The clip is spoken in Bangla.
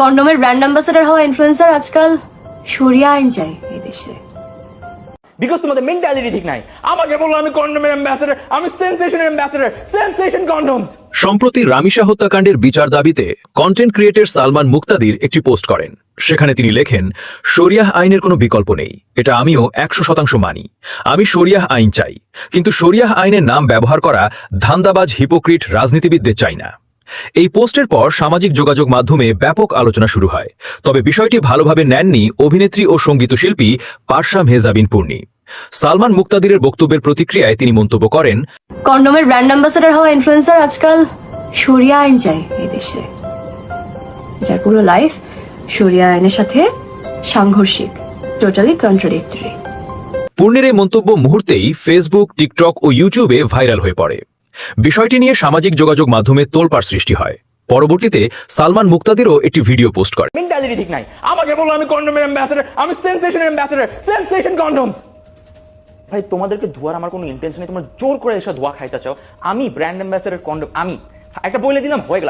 কন্ডোমের ব্র্যান্ড অ্যাম্বাসেডর হওয়া ইনফ্লুয়েন্সার আজকাল শরিয়া আইন চাই এই দেশে। বিকজ তোমাদের মেন্টালিটি ঠিক নাই। আমাকে বললো আমি কন্ডোমের অ্যাম্বাসেডর, আমি সেন্সেশন অ্যাম্বাসেডর, সেন্সেশন কন্ডোমস। সম্প্রতি রামিসা হত্যাকাণ্ডের বিচার দাবিতে কন্টেন্ট ক্রিয়েটর সালমান মুক্তাদির একটি পোস্ট করেন। সেখানে তিনি লেখেন, শরিয়াহ আইনের কোনো বিকল্প নেই, এটা আমিও 100% মানি। আমি শরিয়াহ আইন চাই, কিন্তু শরিয়াহ আইনের নাম ব্যবহার করা ধান্দাবাজ হিপোক্রিট রাজনীতিবিদদের চাই না। এই পোস্টের পর সামাজিক যোগাযোগ মাধ্যমে ব্যাপক আলোচনা শুরু হয়। তবে বিষয়টি ভালোভাবে নেননি অভিনেত্রী ও সঙ্গীতশিল্পী পারশা মেহজাবিন পূর্ণি। সালমান মুক্তাদিরের বক্তব্যের প্রতিক্রিয়ায় তিনি মন্তব্য করেন, কন্ডোমের ব্র্যান্ড অ্যাম্বাসেডর হওয়া ইনফ্লুয়েন্সার আজকাল শরিয়া আইন চাই এই দেশে, যার পুরো লাইফ শরিয়া আইনের সাথে সাংঘর্ষিক, টোটালি কন্ট্রাডিক্টরি। পূর্ণির এই মন্তব্য মুহূর্তেই ফেসবুক, টিকটক ও ইউটিউবে ভাইরাল হয়ে পড়ে। বিষয়টি নিয়ে সামাজিক যোগাযোগ মাধ্যমে তোলপাড় সৃষ্টি হয়। পরবর্তীতে সালমান মুক্তাদিরও একটি ভিডিও পোস্ট করেন। মেন্টালিটি ঠিক নাই। আমাকে বললো আমি কন্ডোমের অ্যাম্বাসেডর, আমি সেন্সেশন অ্যাম্বাসেডর, সেন্সেশন কন্ডোমস। ভাই তোমাদেরকে ধোয়ার আমার কোনো ইন্টেনশন নেই, তোমরা জোর করে এসে ধোয়া খাইতে চাও। আমি ব্র্যান্ড অ্যাম্বাসেডর কন্ডোম, আমি একটা বলে দিলাম হয়ে গেল।